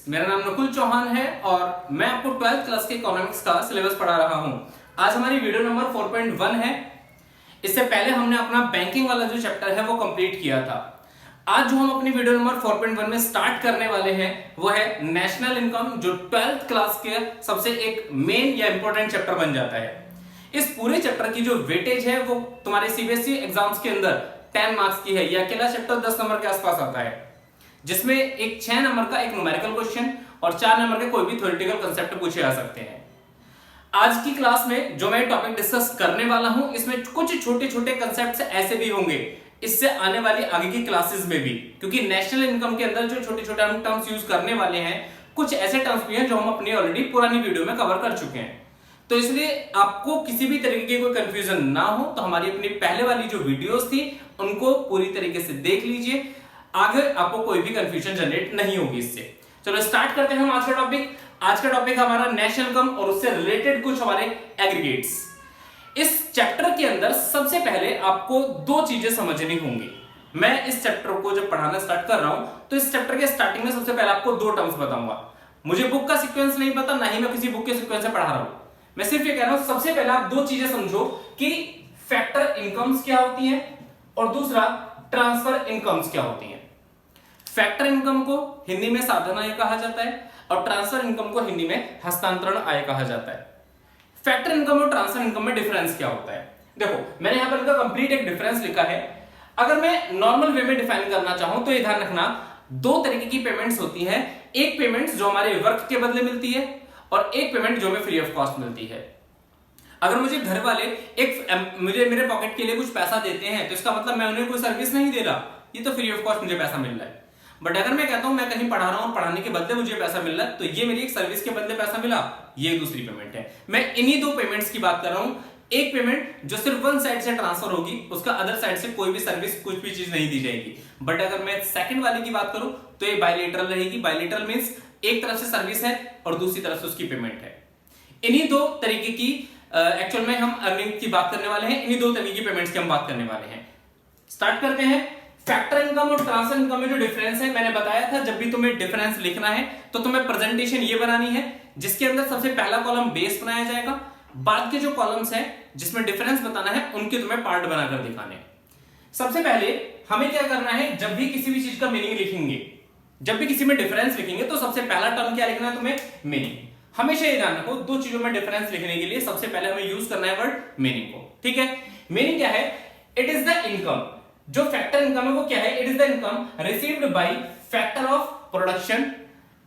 मेरा नाम नकुल चौहान है और मैं आपको 12th क्लास के इकोनॉमिक्स का सिलेबस पढ़ा रहा हूं। आज हमारी वीडियो नंबर 4.1 है। इससे पहले हमने अपना बैंकिंग वाला जो चैप्टर है वो कंप्लीट किया था। आज जो हम अपनी वीडियो नंबर 4.1 में स्टार्ट करने वाले हैं वो है नेशनल इनकम, जो 12th क्लास के सबसे एक मेन या इंपॉर्टेंट चैप्टर बन जाता है। इस पूरे चैप्टर की जो वेटेज है वो तुम्हारे सीबीएसई एग्जाम्स के अंदर 10 मार्क्स की है। यह अकेला चैप्टर 10 नंबर के आसपास आता है, जिसमें एक 6 नंबर का एक न्यूमेरिकल क्वेश्चन और 4 नंबर के कोई भी थ्योरेटिकल कांसेप्ट पूछे जा सकते हैं। आज की क्लास में जो मैं टॉपिक डिस्कस करने वाला हूं, इसमें कुछ छोटे छोटे कांसेप्ट्स ऐसे भी होंगे इससे आने वाली आगे की क्लासेस में भी, क्योंकि नेशनल इनकम के अंदर जो छोटे छोटे हम टर्म्स यूज करने वाले हैं, कुछ ऐसे टर्म्स भी हैं जो हम अपनी ऑलरेडी पुरानी वीडियो में कवर कर चुके हैं। तो इसलिए आपको किसी भी तरीके की कोई कंफ्यूजन ना हो तो हमारी अपनी पहले वाली जो वीडियोस थी उनको पूरी तरीके से देख लीजिए, आगे आपको कोई भी कंफ्यूजन जनरेट नहीं होगी इससे। चलो स्टार्ट करते हैं हम आज का टॉपिक। आज का टॉपिक हमारा नेशनल इनकम और उससे रिलेटेड कुछ हमारे एग्रीगेट्स। इस चैप्टर के अंदर सबसे पहले आपको दो चीजें समझनी होंगी। मैं इस चैप्टर को जब पढ़ाना स्टार्ट कर रहा हूं तो इस चैप्टर के स्टार्टिंग में सबसे पहले आपको दो टर्म्स बताऊंगा। मुझे बुक का सीक्वेंस नहीं पता, ना ही मैं किसी बुक के सीक्वेंस से पढ़ा रहा हूं। मैं सिर्फ ये कह रहा हूं सबसे पहले आप दो चीजें समझो कि फैक्टर इनकम्स क्या होती है और दूसरा ट्रांसफर इनकम्स क्या होती है। फैक्टर इनकम को हिंदी में साधन आय कहा जाता है और ट्रांसफर इनकम को हिंदी में हस्तांतरण आय कहा जाता है। फैक्टर इनकम और ट्रांसफर इनकम में डिफरेंस क्या होता है? देखो, मैंने यहां पर इनका कंप्लीट एक डिफरेंस लिखा है। अगर मैं नॉर्मल वे में डिफाइन करना चाहूं तो ये ध्यान रखना, दो तरीके की पेमेंट्स होती है। एक पेमेंट जो हमारे वर्क के बदले मिलती है और एक पेमेंट जो हमें फ्री ऑफ कॉस्ट मिलती है। अगर मुझे घर वाले मुझे मेरे पॉकेट के लिए कुछ पैसा देते हैं तो इसका मतलब मैं उन्हें कोई सर्विस नहीं दे रहा, ये तो फ्री ऑफ कॉस्ट मुझे पैसा मिल रहा है। बट अगर मैं कहता हूं मैं कहीं पढ़ा रहा हूं, पढ़ाने के बदले मुझे पैसा मिल रहा है, तो ये मेरी एक सर्विस के बदले पैसा मिला, ये दूसरी पेमेंट है। मैं इन्हीं दो पेमेंट्स की बात कर रहा हूं। एक पेमेंट जो सिर्फ वन साइड से ट्रांसफर होगी, उसका अदर साइड से कोई भी सर्विस, कुछ भी चीज नहीं दी जाएगी। बट अगर मैं सेकंड वाले की बात करूं तो ये बायलेटरल रहेगी। बायलेटरल मींस एक तरफ से सर्विस है और दूसरी तरफ से उसकी पेमेंट है। इन्हीं दो तरीके की एक्चुअल में हम अर्निंग की बात करने वाले हैं। इन्हीं दो तरीके की पेमेंट्स की हम बात करने वाले हैं। स्टार्ट करते हैं। फैक्टर इनकम और ट्रांसफर इनकम में जो डिफरेंस है, मैंने बताया था जब भी तुम्हें डिफरेंस लिखना है तो तुम्हें प्रेजेंटेशन ये बनानी है जिसके अंदर सबसे पहला कॉलम बेस बनाया जाएगा, बाद के जो कॉलम्स हैं जिसमें डिफरेंस बताना है उनके तुम्हें पार्ट बनाकर दिखाने। सबसे पहले हमें क्या करना है, जब भी किसी भी चीज का मीनिंग लिखेंगे, जब भी किसी में डिफरेंस लिखेंगे तो सबसे पहला टर्म क्या लिखना है तुम्हें? मीनिंग। हमेशा ये ध्यान रखो, दो चीजों में डिफरेंस लिखने के लिए सबसे पहले हमें यूज करना है वर्ड मीनिंग को। ठीक है, मीनिंग क्या है? It is the income. जो फैक्टर इनकम है वो क्या है? It is the income received by factor of production.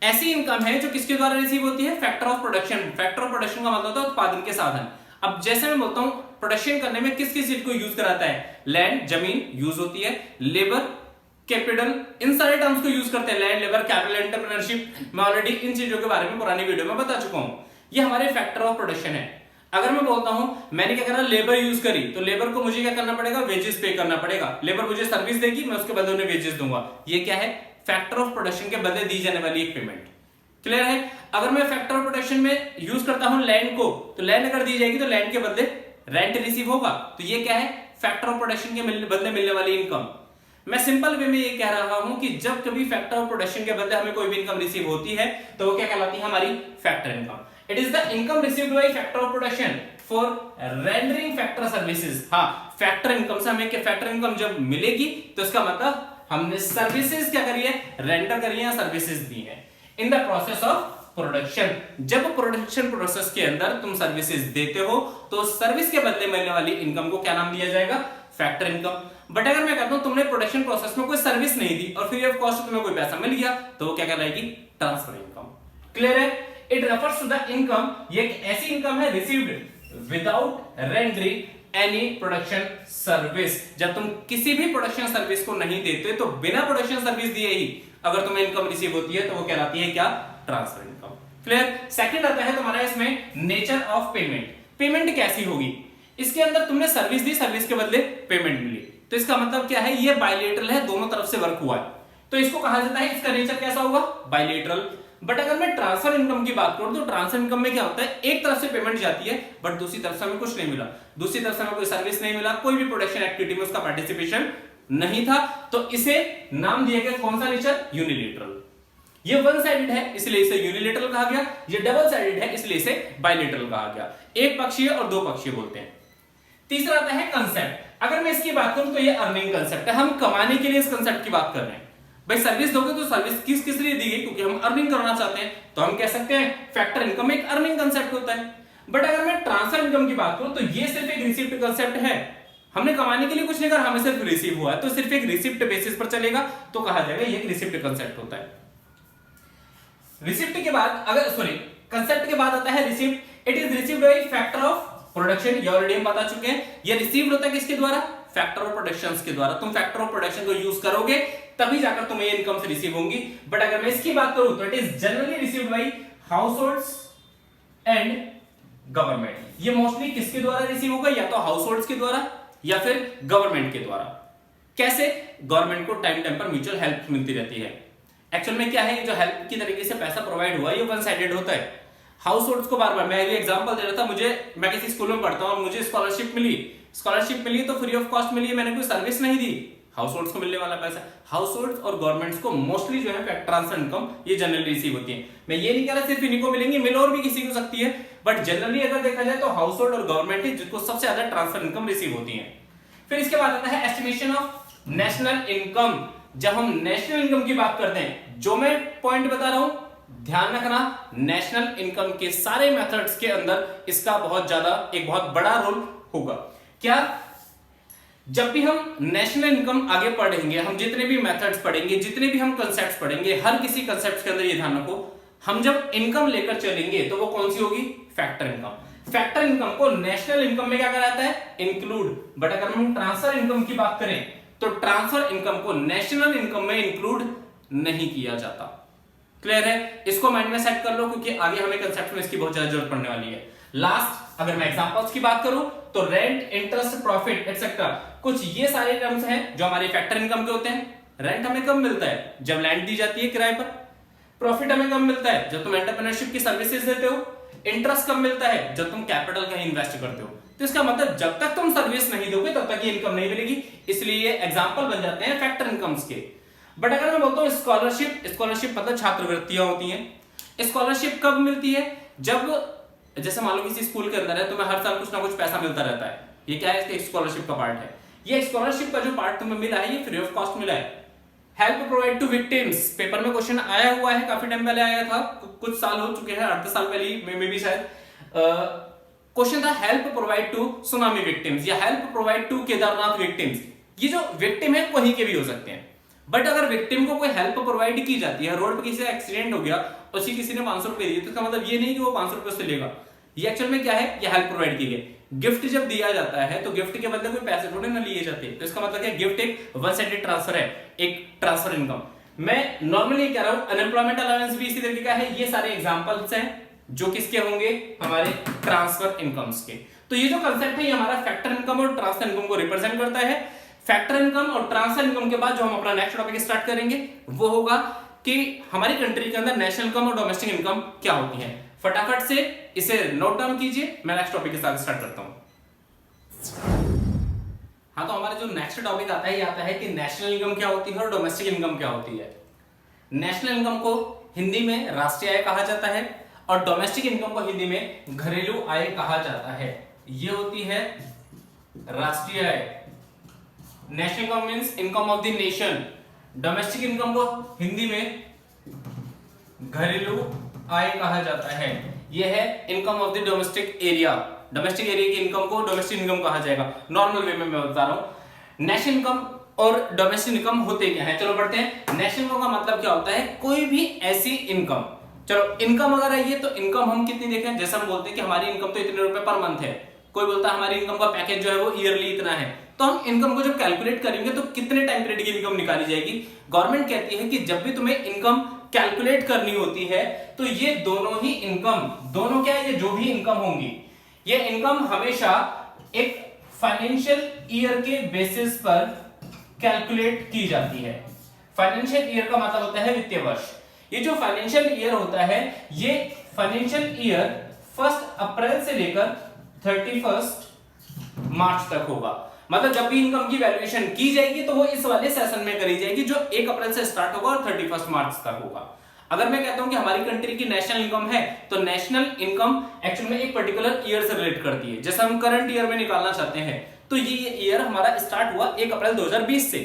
ऐसी इनकम है जो किसके द्वारा रिसीव होती है? Factor of production. Factor of production का मतलब होता है उत्पादन के साधन। अब जैसे मैं बोलता हूं प्रोडक्शन करने में किस किस चीज को यूज कराता है? लैंड, जमीन यूज होती है, लेबर, कैपिटल, इन सारे टर्म्स को यूज करते हैं। Land, labour, capital, entrepreneurship. मैं ऑलरेडी इन चीजों के बारे में पुरानी वीडियो में बता चुका हूं। ये हमारे फैक्टर ऑफ प्रोडक्शन है। अगर मैं बोलता हूं मैंने क्या करना, लेबर यूज करी, तो लेबर को मुझे क्या करना पड़ेगा? वेजेस पे करना पड़ेगा। लेबर मुझे सर्विस देगी, मैं उसके बदले उन्हें वेजेस दूंगा। ये क्या है? फैक्टर ऑफ प्रोडक्शन के बदले दी जाने वाली एक पेमेंट। क्लियर है? अगर मैं फैक्टर ऑफ प्रोडक्शन में यूज करता हूं लैंड को, तो लैंड अगर दी जाएगी तो लैंड के बदले रेंट रिसीव होगा। तो ये क्या है? फैक्टर ऑफ प्रोडक्शन के बदले मिलने वाली इनकम। मैं सिंपल वे में ये कह रहा हूं कि जब कभी फैक्टर ऑफ प्रोडक्शन के बदले हमें कोई भी इनकम रिसीव होती है तो वो क्या कहलाती है? हमारी factor income. It is the income received by factor of production for rendering factor services. हाँ, फैक्टर इनकम से हमें फैक्टर इनकम जब मिलेगी तो इसका मतलब हमने सर्विसेज क्या करी है? रेंडर करी है, सर्विसेज दी है in the process of production. जब प्रोडक्शन प्रोसेस के अंदर तुम सर्विसेज देते हो तो सर्विस के बदले मिलने वाली इनकम को क्या नाम दिया जाएगा? Factor income. बट अगर मैं कहता हूं तुमने प्रोडक्शन प्रोसेस में कोई सर्विस नहीं दी और फ्री ऑफ कॉस्ट तुम्हें कोई पैसा मिल गया, तो वो क्या कहलाएगी? Transfer income. क्लियर है? It refers to the income, ये एक ऐसी इनकम है received without rendering any production service. जब तुम किसी भी प्रोडक्शन सर्विस को नहीं देते तो बिना प्रोडक्शन सर्विस दिए ही अगर तुम्हें इनकम रिसीव होती है तो वो कहलाती है क्या? Transfer income. क्लियर? सेकंड आता है तुम्हारा इसमें नेचर ऑफ पेमेंट। पेमेंट कैसी होगी? इसके अंदर तुमने सर्विस दी, सर्विस के बदले पेमेंट मिली, तो इसका मतलब क्या है? ये बायलेटरल है, दोनों तरफ से वर्क हुआ है, तो इसको कहा जाता है, इसका नेचर कैसा होगा? बायलेटरल। बट अगर मैं ट्रांसफर इनकम की बात करूं तो ट्रांसफर इनकम में क्या होता है? एक तरफ से पेमेंट जाती है बट दूसरी तरफ से हमें कुछ नहीं मिला, दूसरी तरफ से हमें कोई सर्विस नहीं मिला, कोई भी प्रोडक्शन एक्टिविटी में उसका पार्टिसिपेशन नहीं था, तो इसे नाम दिया गया कौन सा नेचर? यूनिलेटरल। ये वन साइडेड है इसलिए इसे यूनिलेटरल कहा गया, ये डबल साइडेड है इसलिए इसे बाइलेटरल कहा गया। एक पक्षीय और दो पक्षीय बोलते हैं। तीसरा आता है कंसेप्ट। अगर मैं इसकी बात करूं तो ये अर्निंग कंसेप्ट है, हम कमाने के लिए इस कंसेप्ट की बात कर रहे हैं। भाई सर्विस दोगे तो सर्विस किस लिए दी गई, क्योंकि हम अर्निंग करना चाहते हैं, तो हम कह सकते हैं फैक्टर इनकम एक अर्निंग कंसेप्ट होता है। बट अगर मैं ट्रांसफर इनकम की बात करूं तो ये सिर्फ एक रिसिप्ट कंसेप्ट है, हमने कमाने के लिए कुछ नहीं करा, हमें सिर्फ रिसीव हुआ है, तो सिर्फ एक रिसिप्ट बेसिस पर चलेगा, तो कहा जाएगा ये एक रिसिप्ट कंसेप्ट होता है। रिसिप्ट के बाद अगर सॉरी कंसेप्ट के बाद आता है receipt. It is received by factor of production, ये ऑलरेडी हम बता चुके हैं। ये रिसीव्ड होता है किसके द्वारा, फैक्टर ऑफ प्रोडक्शन के द्वारा। तुम फैक्टर ऑफ प्रोडक्शन को यूज करोगे तभी जाकर तुम्हें ये इनकम से रिसीव होंगी। बट अगर मैं इसकी बात करूं तो it is generally received by households and government. ये मोस्टली किसके द्वारा रिसीव होगा, या तो हाउसहोल्ड्स के द्वारा या फिर गवर्नमेंट के द्वारा। कैसे, गवर्नमेंट को टाइम टाइम पर म्यूचुअल हेल्प मिलती रहती है। एक्चुअल में क्या है, ये जो हेल्प की तरीके से पैसा प्रोवाइड हुआ ये वन साइडेड होता है। हाउस होल्ड्स को बार बार, मैं अभी एग्जांपल दे रहा था, मैं किसी स्कूल में पढ़ता हूं और मुझे स्कॉलरशिप मिली तो फ्री ऑफ कॉस्ट मिली, मैंने कोई सर्विस नहीं दी, हाउस होल्ड्स को मिलने वाला पैसा। हाउस होल्ड्स और गवर्नमेंट्स को मोस्टली जो है ट्रांसफर इनकम ये जनरली रिसीव होती है। मैं ये नहीं कह रहा सिर्फ इन्हीं को मिलेंगी, मिल और भी किसी को सकती है, बट जनरली अगर देखा जाए तो हाउस होल्ड और गवर्नमेंट ही जिसको सबसे ज्यादा ट्रांसफर इनकम रिसीव होती है। फिर इसके बाद आता है एस्टिमेशन ऑफ नेशनल इनकम। जब हम नेशनल इनकम की बात करते हैं, जो मैं पॉइंट बता रहा हूं ध्यान रखना, नेशनल इनकम के सारे मेथड्स के अंदर इसका एक बहुत बड़ा रोल होगा। क्या, जब भी हम नेशनल इनकम आगे पढ़ेंगे, हम जितने भी मेथड्स पढ़ेंगे, जितने भी हम कंसेप्ट्स पढ़ेंगे, हर किसी कंसेप्ट के अंदर ये ध्यान रखो, हम जब इनकम लेकर चलेंगे तो वो कौन सी होगी, फैक्टर इनकम। फैक्टर इनकम को नेशनल इनकम में क्या करा जाता है, इंक्लूड। बट अगर हम ट्रांसफर इनकम की बात करें तो ट्रांसफर इनकम को नेशनल इनकम में इंक्लूड नहीं किया जाता। क्लियर है, इसको माइंड में सेट कर लो, क्योंकि आगे हमें कंसेप्ट में इसकी बहुत ज्यादा जरूरत पड़ने वाली है। लास्ट अगर मैं एग्जांपल्स की बात करूं तो रेंट, इंटरेस्ट, प्रॉफिट एटसेट्रा, कुछ ये सारे टर्म्स हैं जो हमारे फैक्टर इनकम के होते हैं। रेंट हमें कब मिलता है, जब लैंड दी जाती है किराए पर। प्रॉफिट हमें कब मिलता है, जब तुम एंटरप्रेन्योरशिप की सर्विसेज देते हो। इंटरेस्ट कब मिलता है, जब तुम कैपिटल कहीं इन्वेस्ट करते हो। तो इसका मतलब जब तक तुम सर्विस नहीं दोगे तब तक ये इनकम नहीं मिलेगी, इसलिए ये एग्जांपल बन जाते हैं फैक्टर इनकम्स के। बट अगर मैं बोलता हूं स्कॉलरशिप मतलब छात्रवृत्तियां होती हैं। स्कॉलरशिप कब मिलती है, जब जैसे मान लो किसी स्कूल के अंदर है, तुम्हें हर साल कुछ ना कुछ पैसा मिलता रहता है, ये क्या है, इसका स्कॉलरशिप का पार्ट है। ये स्कॉलरशिप का जो पार्ट तुम्हें मिला है ये फ्री ऑफ कॉस्ट मिला है। Help provide to victims, paper में क्वेश्चन आया हुआ है, काफी टाइम पहले आया था, कुछ साल हो चुके हैं, 8-10 साल पहले मे भी शायद क्वेश्चन था, help provide to tsunami victims या help provide to Kedarnath victims. ये जो विक्टिम है कहीं के भी हो सकते हैं, बट अगर विक्टिम को कोई हेल्प प्रोवाइड की जाती है, रोड पे किसी का एक्सीडेंट हो गया, उसी किसी ने 500 रुपए दिए, तो इसका मतलब ये नहीं कि वो 500 रुपए से लेगा। ये एक्चुअल में क्या है, ये हेल्प प्रोवाइड की गई। गिफ्ट जब दिया जाता है तो गिफ्ट के बदले कोई पैसे थोड़े ना लिए जाते, तो इसका मतलब क्या, गिफ्ट एक वन साइडेड ट्रांसफर है, एक ट्रांसफर इनकम। मैं नॉर्मली कह रहा हूं अनएम्प्लॉयमेंट अलाउंस भी इसी तरीके का है। ये सारे एग्जांपल्स हैं जो किसके होंगे, हमारे ट्रांसफर इनकम्स के। तो ये जो कंसेप्ट है ये हमारा फैक्टर इनकम और ट्रांसफर इनकम को रिप्रेजेंट करता है। फैक्टर इनकम और ट्रांसफर इनकम के बाद जो हम अपना नेक्स्ट टॉपिक स्टार्ट करेंगे वो होगा कि हमारी कंट्री के अंदर नेशनल इनकम और डोमेस्टिक इनकम क्या होती है। फटाफट से इसे नोट डाउन कीजिए, मैं नेक्स्ट टॉपिक के साथ स्टार्ट करता हूं। हाँ, तो हमारा जो नेक्स्ट टॉपिक आता है ये आता है कि नेशनल इनकम क्या होती है और डोमेस्टिक इनकम क्या होती है। नेशनल इनकम को हिंदी में राष्ट्रीय आय कहा जाता है और डोमेस्टिक इनकम को हिंदी में घरेलू आय कहा जाता है। ये होती है राष्ट्रीय आय। National income means income of the nation. Domestic income को हिंदी में घरेलू आय कहा जाता है। यह है income of the domestic area. Domestic area की इनकम को डोमेस्टिक इनकम कहा जाएगा। नॉर्मल वे में मैं बता रहा हूं। नेशनल इनकम और डोमेस्टिक इनकम होते क्या है, चलो बढ़ते हैं। नेशनल इनकम का मतलब क्या होता है, कोई भी ऐसी इनकम। चलो इनकम अगर आई है तो इनकम हम कितनी देखें, जैसे हम बोलते हैं कि हमारी इनकम तो इतने रुपए पर मंथ है, कोई बोलता है हमारी इनकम का पैकेज जो है वो ईयरली इतना है, तो हम इनकम को जब कैलकुलेट करेंगे तो कितने टाइम पीरियड की इनकम निकाली जाएगी। गवर्नमेंट कहती है कि जब भी तुम्हें इनकम कैलकुलेट करनी होती है तो ये दोनों ही इनकम, दोनों क्या है, ये जो भी इनकम होंगी ये इनकम हमेशा एक फाइनेंशियल ईयर के बेसिस पर कैलकुलेट की जाती है। फाइनेंशियल ईयर का मतलब होता है वित्तीय वर्ष। ये जो फाइनेंशियल ईयर होता है ये फाइनेंशियल ईयर 1 अप्रैल से लेकर 31 मार्च तक होगा। मतलब जब भी इनकम की वैल्यूएशन की जाएगी तो वो इस वाले सेशन में करी जाएगी जो 1 अप्रैल से स्टार्ट होगा और 31 मार्च तक होगा। अगर मैं कहता हूं कि हमारी कंट्री की नेशनल इनकम है, तो नेशनल इनकम एक्चुअल में एक पर्टिकुलर ईयर से रिलेट करती है। जैसे हम करंट ईयर में निकालना चाहते हैं, तो ये ईयर हमारा स्टार्ट हुआ 1 अप्रैल 2020 से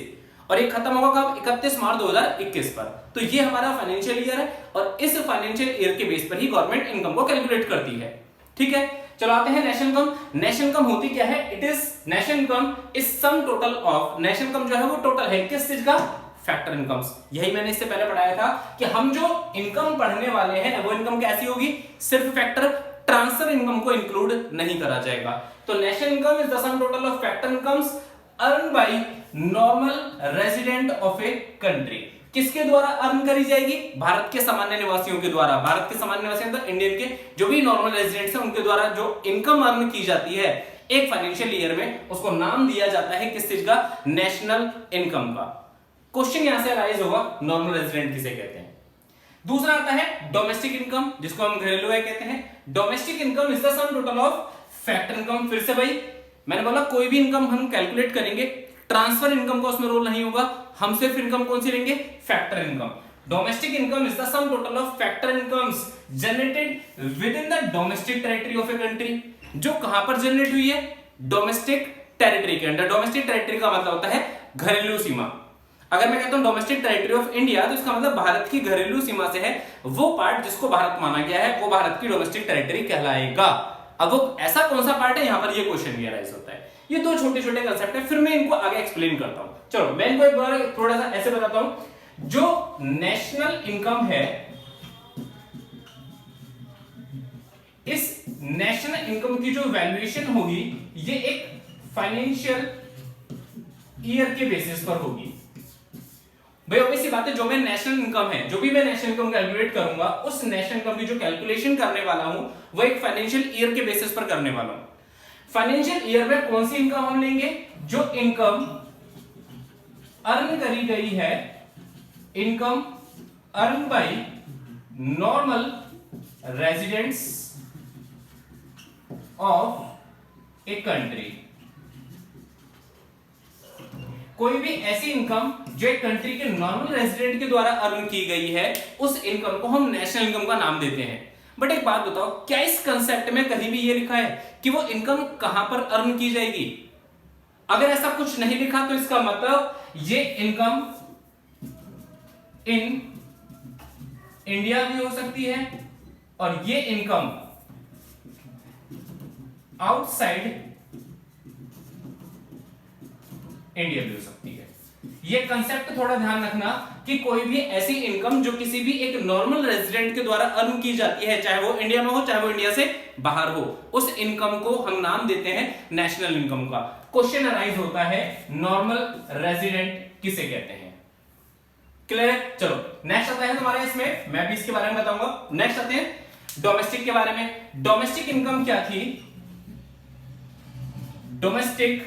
और ये खत्म होगा कब? 31 मार्च 2021 पर। तो ये हमारा फाइनेंशियल ईयर है और इस फाइनेंशियल ईयर के बेस पर ही गवर्नमेंट इनकम को कैलकुलेट करती है। ठीक है, चलो आते हैं नेशनल इनकम। नेशनल इनकम होती क्या है? It is national income is sum total of, national income जो है वो टोटल है किस चीज का? Factor incomes. यही मैंने इससे पहले पढ़ाया था कि हम जो इनकम पढ़ने वाले हैं वो इनकम कैसी होगी? सिर्फ फैक्टर, ट्रांसफर इनकम को इंक्लूड नहीं करा जाएगा। तो national income is the sum total of factor incomes earn by normal resident of a country. किसके द्वारा अर्न करी जाएगी? भारत के सामान्य निवासियों के द्वारा। भारत के सामान्य निवासी मतलब इंडियन के जो भी नॉर्मल रेजिडेंट्स हैं उनके द्वारा जो इनकम अर्न की जाती है एक फाइनेंशियल ईयर में, उसको नाम दिया जाता है किस चीज का? नेशनल इनकम का। क्वेश्चन यहां से अराइज होगा, नॉर्मल रेजिडेंट किसे कहते हैं। दूसरा आता है डोमेस्टिक इनकम, जिसको हम घरेलू आय कहते हैं। Domestic income is the sum total of factor income. फिर से भाई मैंने बोला कोई भी इनकम हम कैलकुलेट करेंगे, ट्रांसफर इनकम का उसमें रोल नहीं होगा, हम सिर्फ इनकम कौन सी लेंगे? Factor income. Domestic income is the sum total of factor incomes generated with in the domestic territory of a country. जो कहां पर जनरेट हुई है? डोमेस्टिक टेरिटरी के अंदर। डोमेस्टिक टेरिटरी का मतलब होता है घरेलू सीमा। अगर मैं कहता हूं डोमेस्टिक टेरिटरी ऑफ इंडिया, तो इसका मतलब भारत की घरेलू सीमा से है वो पार्ट जिसको भारत माना गया है, वो भारत की डोमेस्टिक टेरिटरी कहलाएगा। अब वो ऐसा कौन सा पार्ट है, यहां पर ये क्वेश्चन भी अराइज होता है। ये दो छोटे छोटे कंसेप्ट है, फिर मैं इनको आगे एक्सप्लेन करता हूं। चलो मैं इनको एक बार थोड़ा सा ऐसे बताता हूं। जो नेशनल इनकम है, इस नेशनल इनकम की जो वैल्यूएशन होगी ये एक फाइनेंशियल ईयर के बेसिस पर होगी। भाई ऑब्वियस सी बात है, जो मैं नेशनल इनकम है, जो भी मैं नेशनल इनकम कैलकुलेट करूंगा, उस नेशनल इनकम की जो कैलकुलेशन करने वाला हूं वो एक फाइनेंशियल ईयर के बेसिस पर करने वाला हूं। फाइनेंशियल ईयर में कौन सी इनकम हम लेंगे? जो इनकम अर्न करी गई है, income earn by normal residents of a country. कोई भी ऐसी इनकम जो एक कंट्री के नॉर्मल रेजिडेंट के द्वारा अर्न की गई है, उस इनकम को हम नेशनल इनकम का नाम देते हैं। बट एक बात बताओ, क्या इस कंसेप्ट में कहीं भी ये लिखा है कि वो इनकम कहां पर अर्न की जाएगी? अगर ऐसा कुछ नहीं लिखा तो इसका मतलब ये इनकम इन इंडिया भी हो सकती है और ये इनकम आउटसाइड इंडिया भी हो सकती है। ये कंसेप्ट थोड़ा ध्यान रखना कि कोई भी ऐसी इनकम जो किसी भी एक नॉर्मल रेजिडेंट के द्वारा अर्न की जाती है, चाहे वो इंडिया में हो चाहे वो इंडिया से बाहर हो, उस इनकम को हम नाम देते हैं नेशनल इनकम का। क्वेश्चन अराइज होता है नॉर्मल रेजिडेंट किसे कहते हैं? क्लियर है? चलो नेक्स्ट आता है तुम्हारे इसमें, मैं भी इसके बारे में बताऊंगा। नेक्स्ट आते हैं डोमेस्टिक के बारे में। डोमेस्टिक इनकम क्या थी? डोमेस्टिक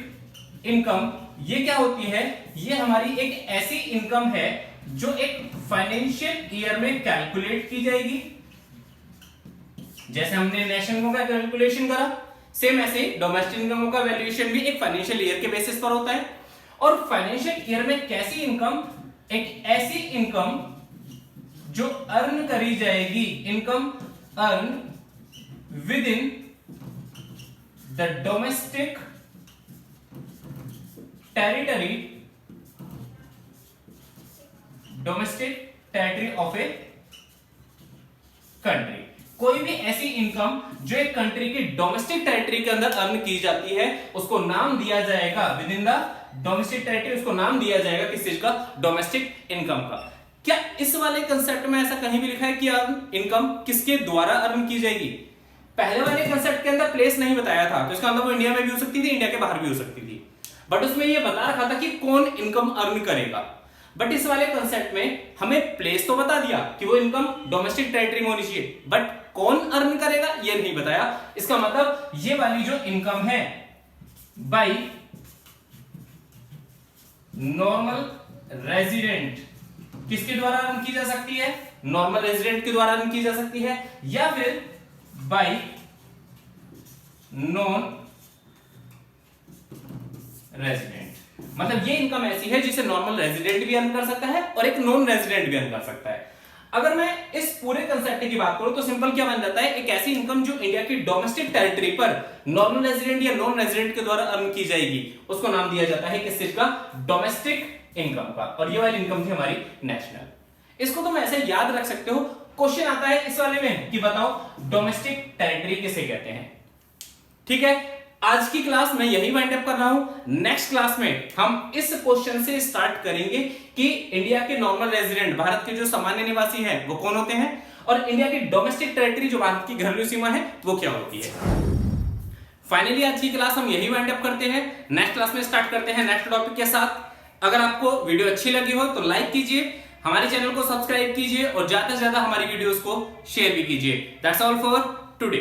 इनकम ये क्या होती है? ये हमारी एक ऐसी इनकम है जो एक फाइनेंशियल ईयर में कैलकुलेट की जाएगी। जैसे हमने नेशनल इनकम का कैलकुलेशन करा, सेम ऐसे ही डोमेस्टिक इनकम का वैल्यूएशन भी एक फाइनेंशियल ईयर के बेसिस पर होता है। और फाइनेंशियल ईयर में कैसी इनकम? एक ऐसी इनकम जो अर्न करी जाएगी, income earn with in the domestic territory, domestic territory of a country. कोई भी ऐसी इनकम जो एक कंट्री की डोमेस्टिक टेरिटरी के अंदर अर्न की जाती है, उसको नाम दिया जाएगा with in the domestic territory, उसको नाम दिया जाएगा किस चीज का? डोमेस्टिक इनकम का। क्या इस वाले कंसेप्ट में ऐसा कहीं भी लिखा है कि इनकम किसके द्वारा अर्न की जाएगी? पहले वाले कंसेप्ट के अंदर प्लेस नहीं बताया था, तो इसका मतलब वो इंडिया में भी हो सकती थी, इंडिया के बाहर भी हो सकती थी, बट उसमें ये बता रखा था कि कौन इनकम अर्न करेगा। बट इस वाले कंसेप्ट में हमें प्लेस तो बता दिया कि वो इनकम डोमेस्टिक टेरिटरी में होनी चाहिए, बट कौन अर्न करेगा ये नहीं बताया। इसका मतलब ये वाली जो इनकम है बाय नॉर्मल रेजिडेंट किसके द्वारा अर्न की जा सकती है? नॉर्मल रेजिडेंट के द्वारा अर्न की जा सकती है, या फिर बाय नॉन रेजिडेंट। मतलब ये इनकम ऐसी है जिसे नॉर्मल रेजिडेंट भी अर्न कर सकता है और एक नॉन रेजिडेंट भी अर्न कर सकता है। अगर मैं इस पूरे कंसेप्ट की बात करूं तो सिंपल क्या बन जाता है, एक ऐसी इनकम जो इंडिया की डोमेस्टिक टेरिटरी पर नॉर्मल रेजिडेंट या नॉन रेजिडेंट के द्वारा अर्न की जाएगी, उसको नाम दिया जाता है किस चीज का, डोमेस्टिक इनकम का। और ये वाली इनकम थी हमारी नेशनल। इसको तुम ऐसे याद रख सकते हो। क्वेश्चन आता है इस वाले में कि बताओ डोमेस्टिक टेरिटरी किसे कहते हैं। ठीक है, आज की क्लास मैं यही वाइंड अप कर रहा हूं। नेक्स्ट क्लास में हम इस क्वेश्चन से स्टार्ट करेंगे कि इंडिया के नॉर्मल रेजिडेंट, भारत के जो सामान्य निवासी हैं वो कौन होते हैं, और इंडिया की डोमेस्टिक टेरिटरी जो भारत की घरेलू सीमा है वो क्या होती है। फाइनली आज की क्लास हम यही वाइंड अप करते हैं। नेक्स्ट क्लास में स्टार्ट करते हैं नेक्स्ट टॉपिक के साथ। अगर आपको वीडियो अच्छी लगी हो तो लाइक कीजिए, हमारे चैनल को सब्सक्राइब कीजिए और ज्यादा से ज्यादा हमारी वीडियोस को शेयर भी कीजिए। That's all for today.